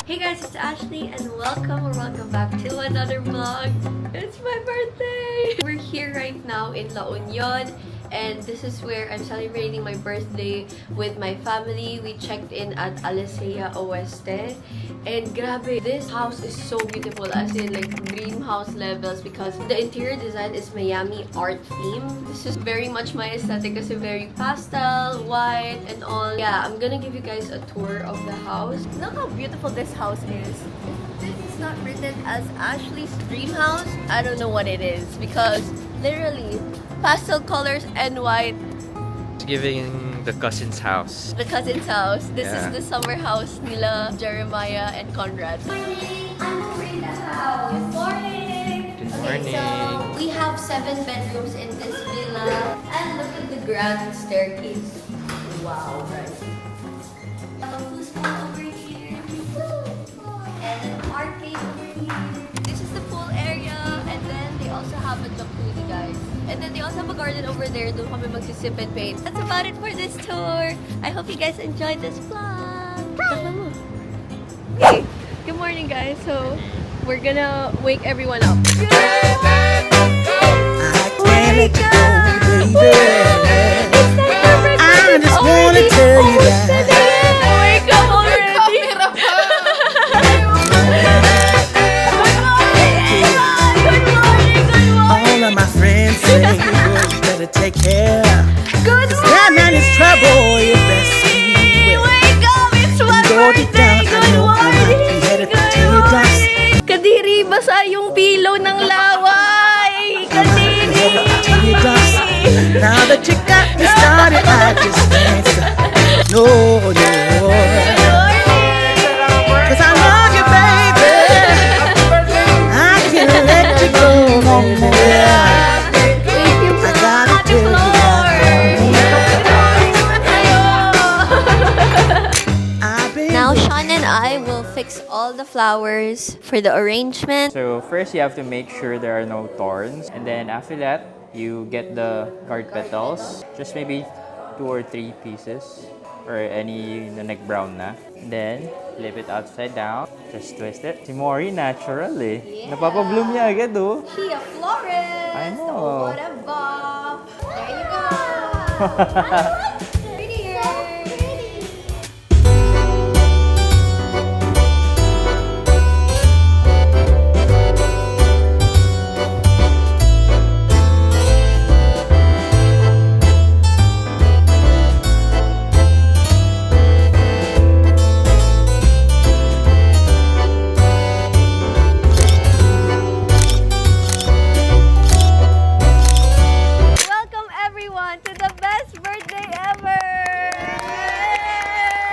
Hey guys, it's Ashley and welcome back to another vlog. It's my birthday! We're here right now in La Union and this is where I'm celebrating my birthday with my family. We checked in at Alesea Oeste and grabe, this house is so beautiful, as in like dream house levels because the interior design is Miami art theme. This is very much my aesthetic kasi very pastel, white and all. Yeah, I'm gonna give you guys a tour of the house. Look how beautiful this house is. If this is not written as Ashley's dream house, I don't know what it is because literally pastel colors and white. It's giving the cousin's house. The cousin's house. This Yeah. is the summer house nila Jeremiah and Conrad. I'm in the house. Good morning. Good Okay, so morning. we have 7 bedrooms in this villa. And look at the grand staircase. Wow, guys. We have a foosball over here. And an arcade over here. This is the pool area. And then they also have a jacuzzi, guys. And then they also have a garden over there. Doon kami magsisip and paint. That's about it for this tour. I hope you guys enjoyed this vlog. Takla mo. Okay. Good morning, guys. So, we're gonna wake everyone up. I can't let you go, baby. I just wanna tell you that Wake up already! all of my friends say you better take care. Good That man is trouble, you best be aware. Wake up! It's my Go deep birthday! down, I Good know I might be morning! headed for Good teardrops. morning! Kadiri, basa yung pillow ng laway! Kadiri! Teardrops. Now that you got me started, I just can't stop. No, no. Cause I love you, baby. I can't let you go no more. I gotta tell you I've been Now, Sean and I will fix all the flowers for the arrangement. So first you have to make sure there are no thorns, and then after that you get the guard petals, just maybe 2 or 3 pieces or any na nag-brown na. And then flip it upside down, just twist it. Si Mori natural eh. Yeah. Napapa-bloom niya agad oh. She a florist! I know. Oh, what a bop! There you go! Prettier! Welcome everyone to the best birthday ever!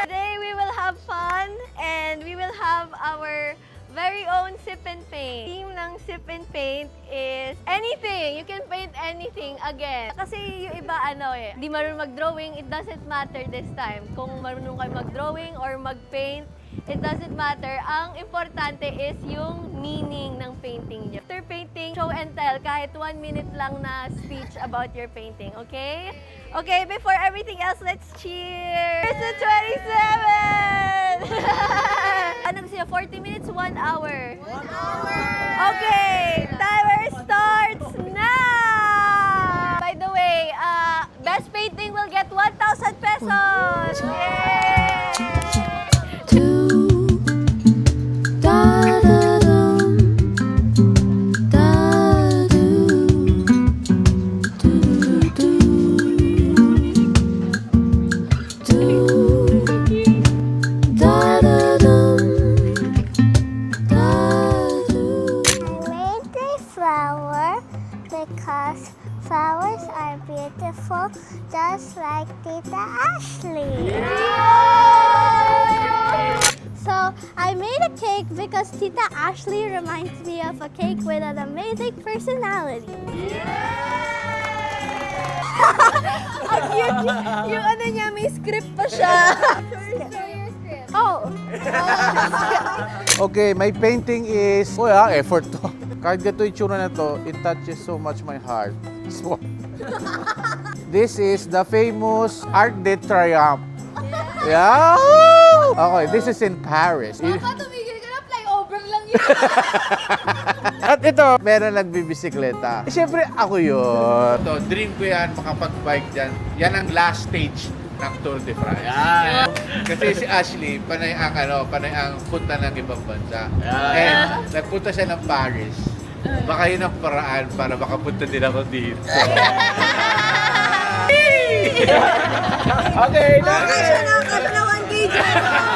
Today we will have fun and we will have our very own sip and paint. Theme ng sip and paint is anything. You can paint anything again. Kasi yung iba di marunong mag-drawing, it doesn't matter this time. Kung marunong kayo mag-drawing or mag-paint, it doesn't matter. Ang importante is yung meaning ng painting nyo. After painting, show and tell, kahit 1 minute lang na speech about your painting, okay? Okay, before everything else, let's cheers! It's the 27! Ano gusto nyo? 40 minutes, 1 hour? 1 hour! Okay, timer starts now! By the way, best painting will get 1,000 pesos! Yay! Flower because flowers are beautiful just like Tita Ashley. So I made a cake because Tita Ashley reminds me of a cake with an amazing personality. Ang cute yung ano niya, may script pa siya. Oh, Okay, my painting is, effort to. Kahit gato itsura na to, it touches so much my heart. So, this is the famous Arc de Triomphe. Yeah! Okay, this is in Paris. Tumigil At ito, meron nagbibisikleta. Siyempre, ako yun. Ito, dream ko yan, makapag-bike dyan. Yan ang last stage ng Tour de France. Kasi si Ashley, panay ang punta ng ibang bansa. And nagpunta siya ng Paris. Baka yun ang paraan para makapunta din ako dito. Okay,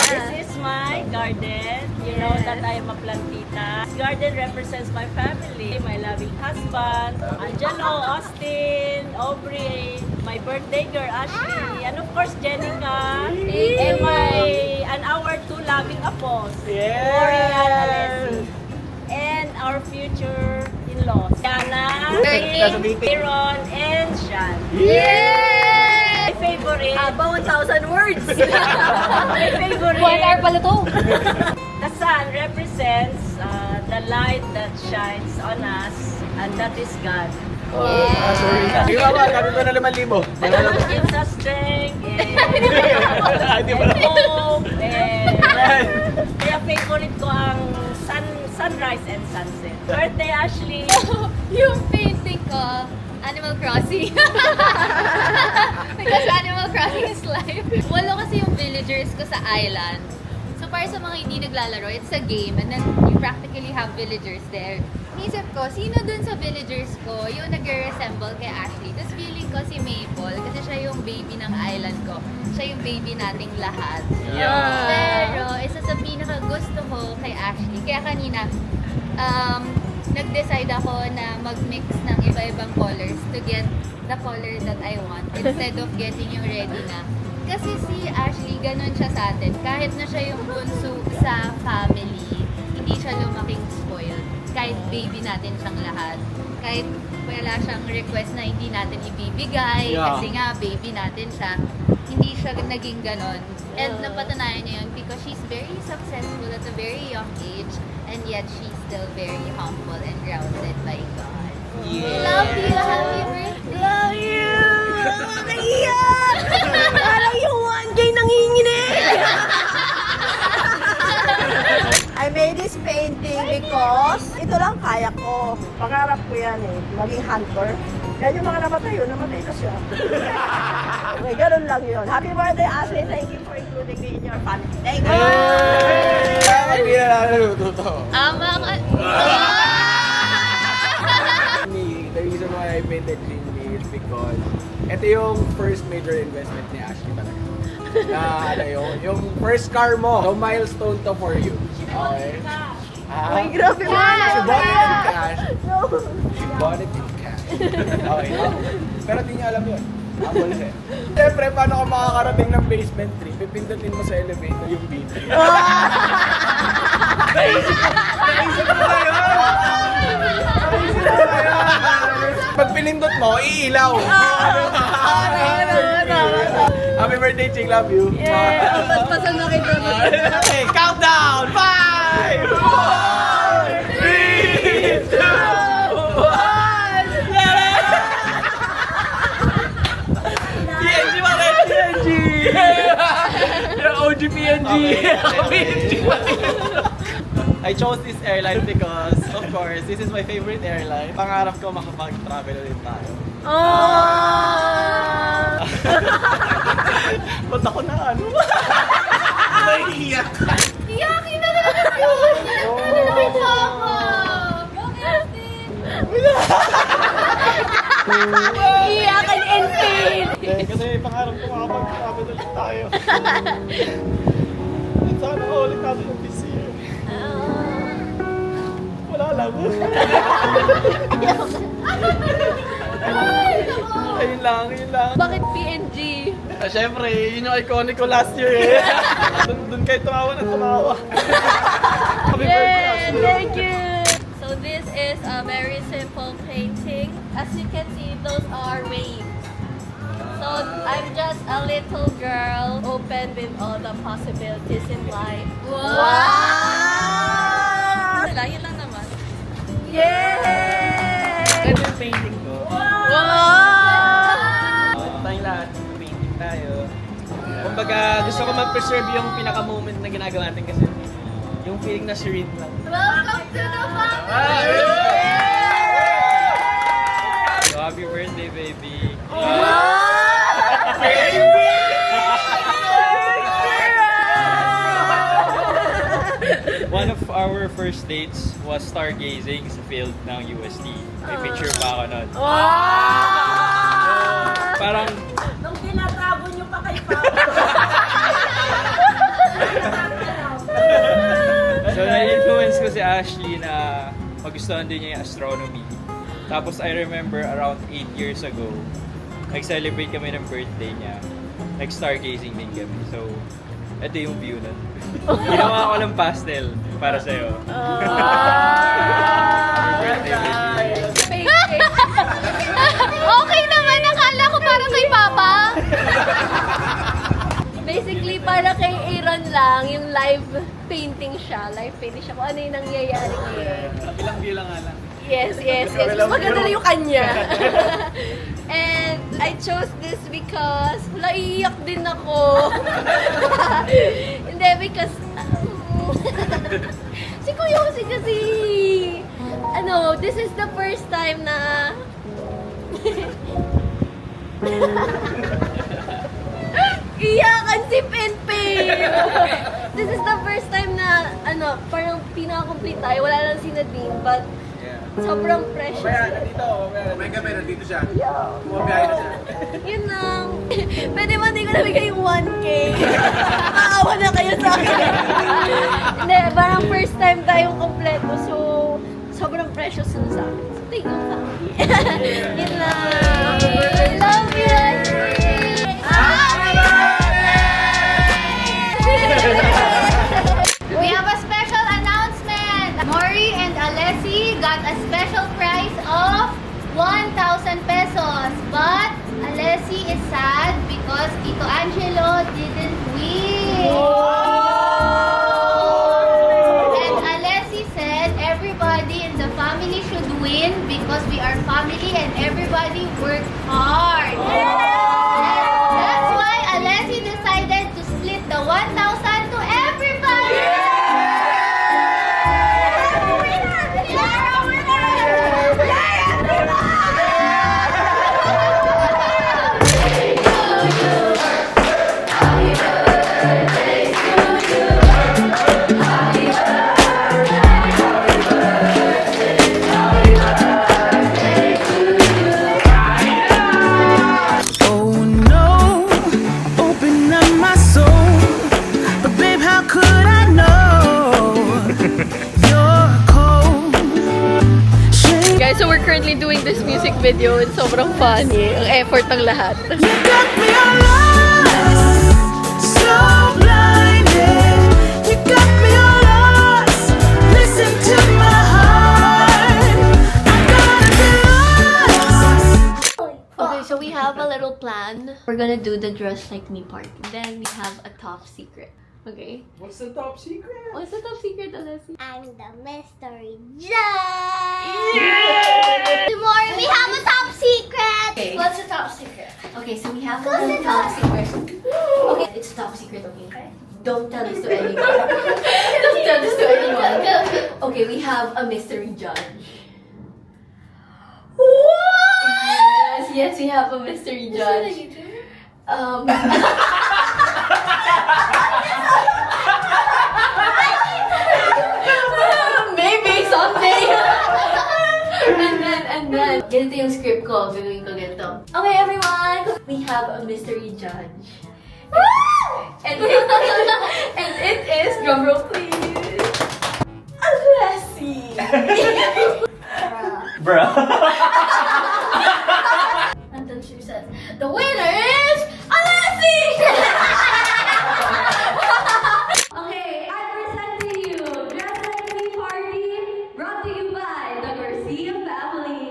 This is my garden. You know that I am a plantita. This garden represents my family, my loving husband, Angelo, Austin, Aubrey, my birthday girl, Ashley, and of course, Jenica, and our two loving apos, Rory and Alessi, and our future in-laws, Yana, Aaron, and Sean. My favorite. Aba, 1,000 words! My favorite. 1 hour pala to. The sun represents the light that shines on us, and that is God. Di ba ba? Kami ko na 5,000. That gives us strength and hope. And kaya favorite ko ang sunrise and sunset. Birthday, Ashley. Yung painting ko, Animal Crossing. Because Animal Crossing is life. Walo kasi yung villagers ko sa island. So para sa mga hindi naglalaro, it's a game and then you practically have villagers there. Nisip ko, sino dun sa villagers ko yung nag-resemble kay Ashley? Tapos feeling ko si Maple kasi siya yung baby ng island ko. Siya yung baby nating lahat. Pero isa sa pinaka gusto ko kay Ashley, kaya kanina, nag-decide ako na mag-mix ng iba-ibang colors to get the color that I want instead of getting yung ready na. Kasi si Ashley, ganun siya sa atin. Kahit na siya yung bunso sa family, hindi siya lumaking spoiled. Kahit baby natin siyang lahat. Kahit wala siyang request na hindi natin ibibigay, kasi nga baby natin siya, hindi siya naging ganon. And napatunayan niya yun because she's very successful at a very young age and yet she's still very humble and grounded by God. Love you! Happy birthday! Love you! Nakaiyak! Parang yung 1K nanginginig! I made this painting because ito lang kaya ko. Pangarap ko yan maging hunter. Yan yung mga namatay yun, namatay na siya. Okay, ganun lang yun. Happy birthday, Ashley. Thank you for including me in your family. Thank you! Hindi na naluto to. The reason why I painted green is because ito yung first major investment ni Ashley talaga. Na ano yung first car mo. So milestone to for you. Okay? Ay, grabe mo! She bought it in cash. She bought it in cash. Okay. Pero di niya alam yun. Abulis eh. Siyempre, paano ka makakarating ng basement 3? Pipindutin mo sa elevator yung beat. Naisip mo ba yun? Pag pinindot mo, iilaw. Happy birthday, Ching. Love you. Paspasan na kita. Okay, countdown! 5, 4, 3, 2, 1! PNG pa rin! PNG! Yung OG PNG! PNG pa rin! I chose this airline because, of course, this is my favorite airline. Pangarap ko makapag-travel ulit tayo. Ba't ako na ano? Naiiyak! Iyakin na naman yun! Iyakin na ako! Iyakan and pain! Kasi pangarap ko makapag-travel ulit tayo. At sana ulit natin yung this year. Wala lang. Ayun lang. Bakit PNG? Siyempre, yun yung iconic ko last year eh. Doon kayo tumawa ng tumawa. Happy birthday, Ashley. Thank you! So this is a very simple painting. As you can see, those are waves. So I'm just a little girl, open with all the possibilities in life. Wow! Yun lang naman. Yay! Ito yung painting ko. Wow! Tayong lahat, painting tayo. Kumbaga, gusto ko mag-preserve yung pinaka-moment na ginagawa natin kasi Yung feeling na serene lang. Welcome to the family! So, happy birthday, baby! One of our first dates was stargazing sa field ng UST. May picture pa ako nun. Parang, Nung tinatago nyo pa kay Papa. so na-influence ko si Ashley na magustuhan din niya yung astronomy. Tapos I remember around 8 years ago, nag-celebrate kami ng birthday niya. Nag-stargazing din kami. So, ito yung view nun. Ginawa ko ng pastel para sa'yo. Happy birthday, baby. Okay naman, nakala ko parang kay Papa. Basically, para kay Aaron lang, yung live painting siya. Live painting siya kung ano yung nangyayari ngayon. Ilang view lang nga lang. Yes. Mas maganda na yung kanya. And I chose this because naiiyak din ako. Hindi, because si Kuya Jose kasi this is the first time na iyakan si Penpen. This is the first time na parang pinaka-complete tayo. Wala lang si Nadine, but sobrang precious. May gabi, nandito siya. Yeah. Bumabiyahe na siya. Yun lang. Pwede ba hindi ko nabigay yung 1K? Maawa na kayo sa akin. Hindi, parang first time tayong kompleto. So, sobrang precious yun sa akin. So, thank you, family. Yun lang. I love you, Ashley. Happy birthday! We have a special announcement. Maury and Alessi got a special prize of 1,000 pesos. But Alessi is sad because Tito Angelo didn't win. And Alessi said everybody in the family should win because we are family and everybody worked hard. That's why Alessi decided to split the 1,000 to everybody. Oh no, open up my soul. But babe, how could I know you're cold? Guys, so we're currently doing this music video. It's sobrang funny. Ang effort ng lahat. You got me all lost, so blinded. You got me all lost. Listen to my heart. I gotta be lost. Okay, so we have a little plan. We're gonna do the Dress Like Me party. Then we have a top secret. Okay? What's the top secret? What's the top secret, Alessi? I'm the mystery judge. Tomorrow we have a top secret. Okay. What's the top secret? Okay, so we have What's a the top top secret. Okay, it's top secret, okay? Don't tell this to anyone. Don't tell this to anyone. Okay, we have a mystery judge. What? Yes, we have a mystery judge. Maybe someday. and then, ganito yung script ko. Gagawin ko ganito. Okay, everyone. We have a mystery judge. And it is, drumroll please, Alessi. Bruh. And then she says, the winner is Alessi! Okay, I present to you Dress Like Me Party, brought to you by the Garcia family.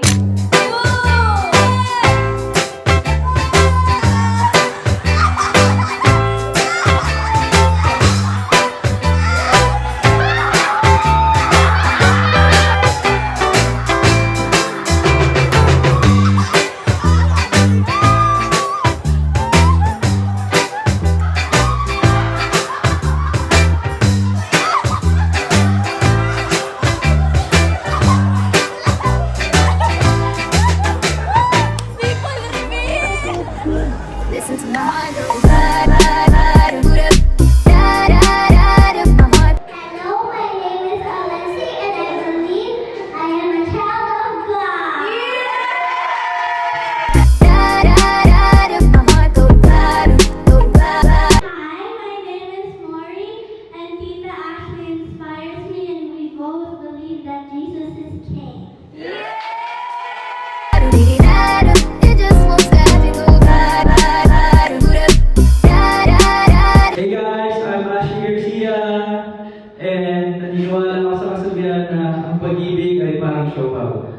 And naniniwala ako sa kasabihan na ang pag-ibig ay parang siopaw.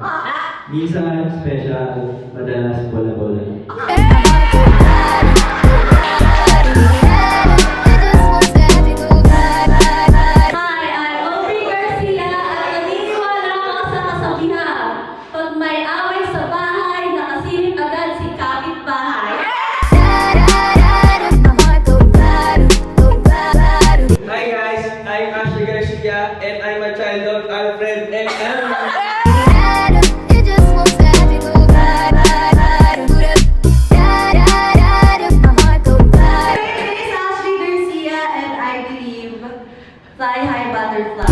Minsan special, madalas bola-bola. Hi, I'm Aubrey Garcia at naniniwala ako sa kasabihan. Pag may away sa bahay, nakasilip agad si kapitbahay. Hi guys, I'm Ashley Garcia and I'm a child of Alfred and Emma. My name is Ashley Garcia and I believe fly high butterfly.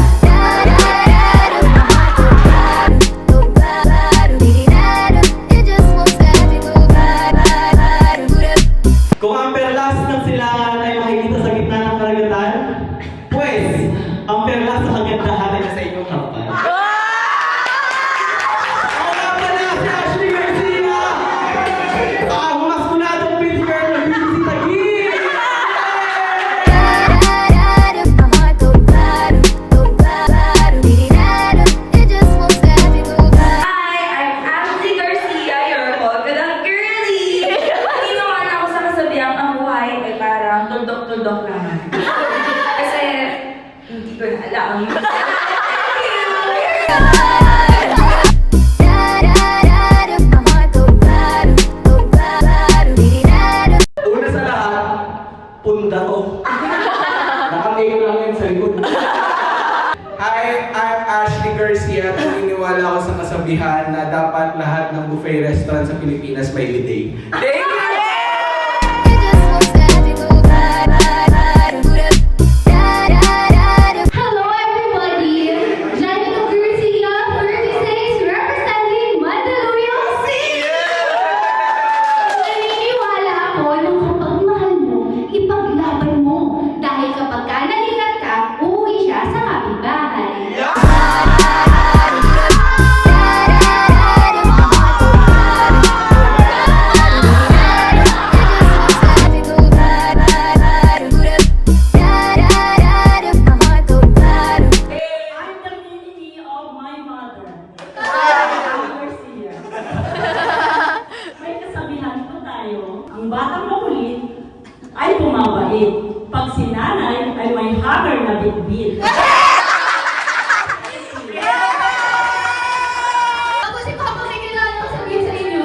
Kung ang perlas ng silangan ay makikita sa gitna ng karagatan, pues, ang perlas sa kagandahan ay nasa inyong harapan. Ako nga pala si Ashley Garcia! Ang maskuladong pretty girl na beauty si Taguig! Hi, I'm Ashley Garcia, your polka-dot girly. Naniniwala ako sa kasabihang ang buhay ay parang tuldok-tuldok naman. Kasi hindi ko na alam. Una sa lahat, punta ko. Nakatayo lang yun sa likod. Hi, I'm Ashley Garcia. Naniniwala ako sa kasabihan na dapat lahat ng buffet restaurant sa Pilipinas may bidet. Thank you! Hello everybody! Janica Garcia, 36, representing Mandaluyong City! Naniniwala ako na kapag mahal mo, ipaglaban mo. Dahil kapag kanalingan ka, uuwi siya sa kapitbahay. I'm the mini-me of my mother. Garcia. May kasabihan po tayo, ang batang makulit ay bumabait. Pag si nanay ay may hammer na bitbit. Ako si Papa, may kailangan ko sabihin sa inyo,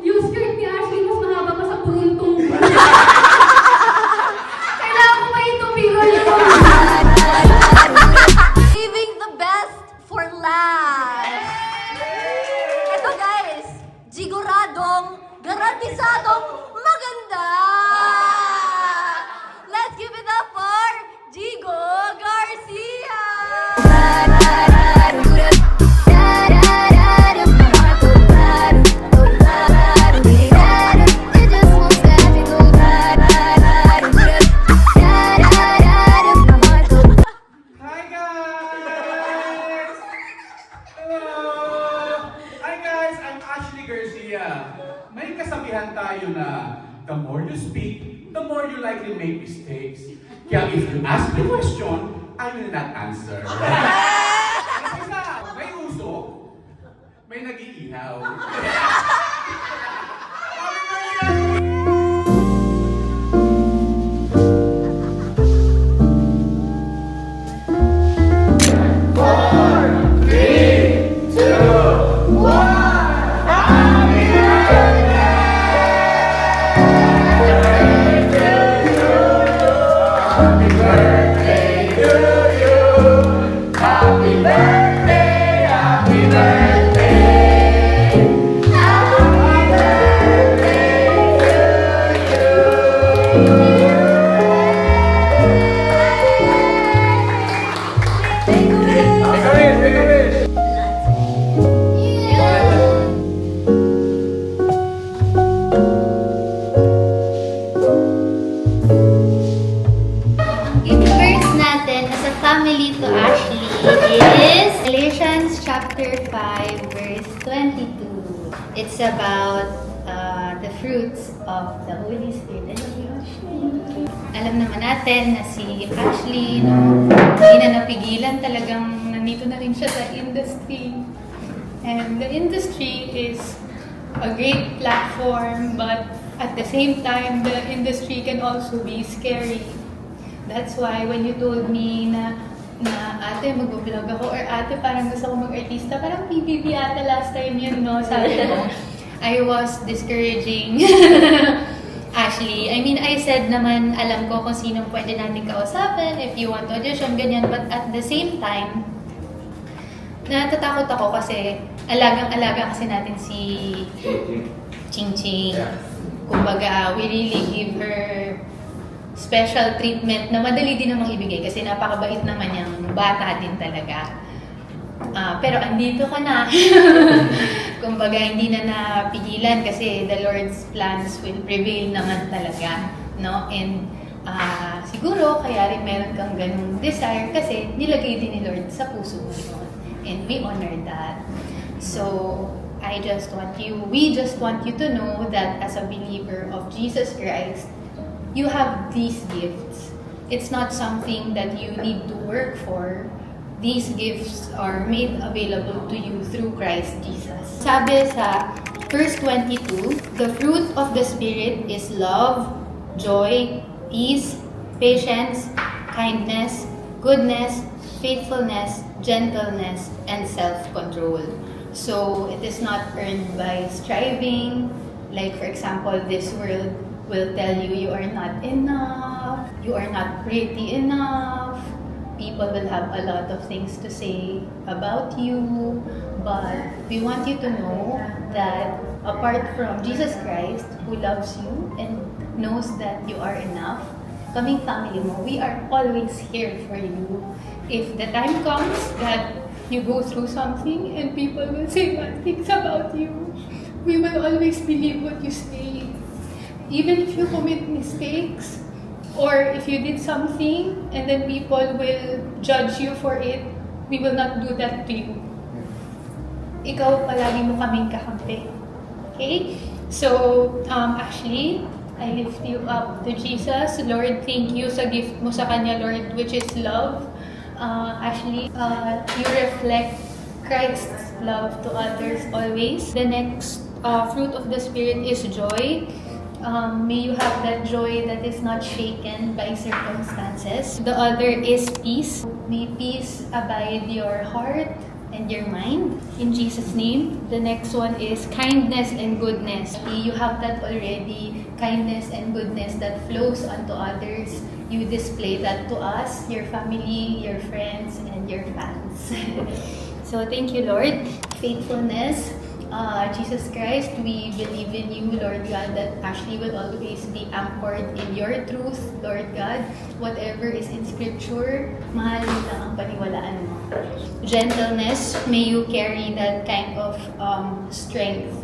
yung skirt ni Ashley mas mahaba pa sa puruntong. Kailangan ko pa ito pirol yun. Saving the best for last. Ito guys, jiguradong, garantisadong maganda. Let's give it up for Jigo Garcia. Hi guys! Hello! Hi guys, I'm Ashley Garcia. May kasabihan tayo na the more you speak, the more you likely make mistakes. Kaya if you ask the question, I will not answer. Kasi na, may uso, may nag-iihaw. Happy birthday! Verse natin as a family to Ashley is Galatians chapter 5 verse 22. It's about the fruits of the Holy Spirit. Alam naman natin na si Ashley, no, hindi na napigilan, talagang nandito na rin siya sa industry. And the industry is a great platform, but at the same time, the industry can also be scary. That's why when you told me na ate, mag-vlog ako, or ate, parang gusto ko mag-artista, parang PBB ate last time yun, no? Sabi ko, I was discouraging Ashley. I mean, I said naman, alam ko kung sinong pwede natin kausapin, if you want to audition, ganyan. But at the same time, natatakot ako kasi alagang-alaga kasi natin si Ching Ching. Kumbaga, we really give her special treatment na madali din namang ibigay kasi napakabait naman yung bata din talaga. Pero andito ka na. Kumbaga, hindi na napigilan kasi the Lord's plans will prevail naman talaga. No? And siguro, kaya rin meron kang ganung desire kasi nilagay din ni Lord sa puso mo yun. And we honor that. So, we just want you to know that as a believer of Jesus Christ, you have these gifts. It's not something that you need to work for. These gifts are made available to you through Christ Jesus. Sabi sa verse 22, the fruit of the Spirit is love, joy, peace, patience, kindness, goodness, faithfulness, gentleness, and self-control. So, it is not earned by striving. Like, for example, this world will tell you you are not enough, you are not pretty enough. People will have a lot of things to say about you, but we want you to know that apart from Jesus Christ, who loves you and knows that you are enough, kaming family mo, we are always here for you. If the time comes that you go through something and people will say bad things about you, we will always believe what you say. Even if you commit mistakes, or if you did something and then people will judge you for it, we will not do that to you. Ikaw palagi mo kaming kakampi. Okay? So, Ashley, I lift you up to Jesus. Lord, thank you sa gift mo sa Kanya, Lord, which is love. Ashley, you reflect Christ's love to others always. The next fruit of the Spirit is joy. May you have that joy that is not shaken by circumstances. The other is peace. May peace abide your heart and your mind. In Jesus' name. The next one is kindness and goodness. You have that already. Kindness and goodness that flows onto others. You display that to us, your family, your friends, and your fans. So thank you, Lord. Faithfulness. Jesus Christ, we believe in you, Lord God, that Ashley will always be anchored in your truth, Lord God. Whatever is in Scripture, mahal lang ang paniwalaan mo. Gentleness, may you carry that kind of strength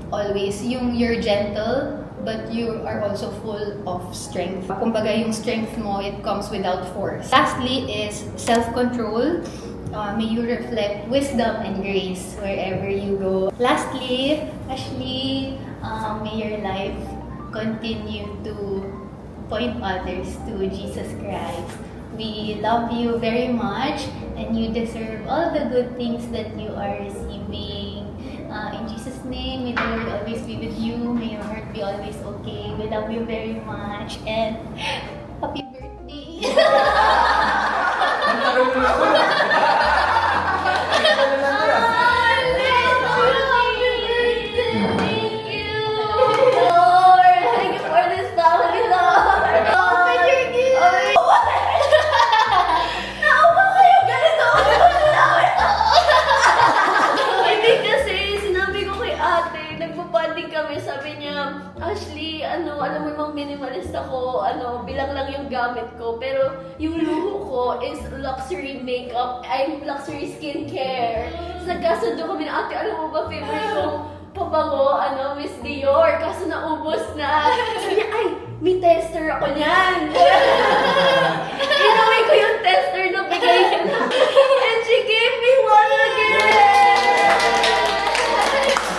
always. You're gentle, but you are also full of strength. Kumbaga, yung strength mo, it comes without force. Lastly is self-control. May you reflect wisdom and grace wherever you go. Lastly, Ashley, may your life continue to point others to Jesus Christ. We love you very much and you deserve all the good things that you are receiving. In Jesus' name, may the Lord always be with you. May your heart be always okay. We love you very much and happy birthday! Sabi niya, Ashley, alam mo bang minimalist ako, bilang lang yung gamit ko, pero yung luho ko is luxury makeup, I'm luxury skincare. So, nagkasundo kami na, ate, alam mo ba, favorite kong pabango, Miss Dior, kaso naubos na. Sabi niya, ay, may tester ako niyan. Inuwi ko yung tester na bigay niya. And she gave me one again.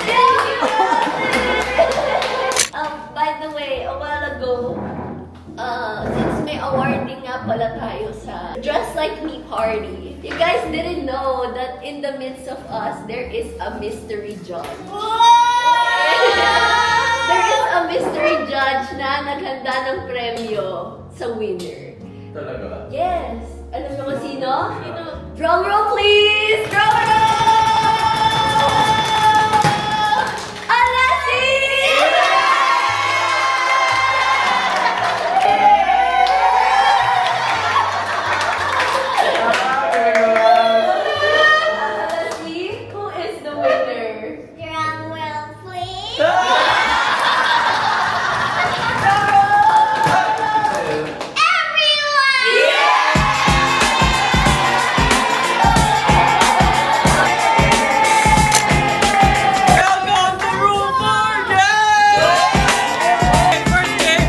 Thank you, ate. You guys didn't know that in the midst of us, there is a mystery judge. There is a mystery judge na naghanda ng premyo sa winner. Talaga? Yes! Alam niyo kung sino? Drum roll please! Drum roll! Alessi! Alessi, who is the winner? Drum roll, please. Welcome to Room 4 Game!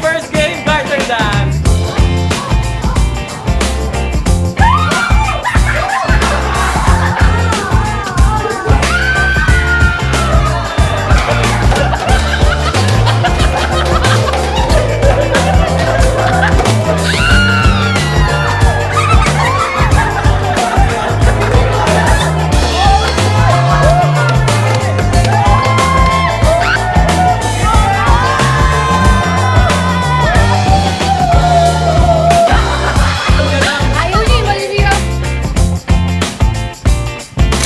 First game, garter dance.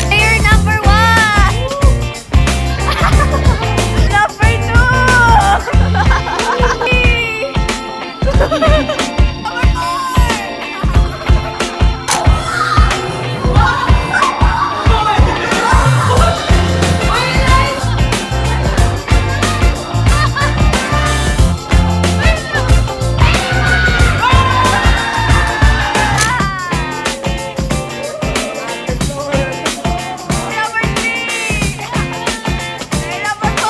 Player number 1! Number 2! Number 3! Player number 4!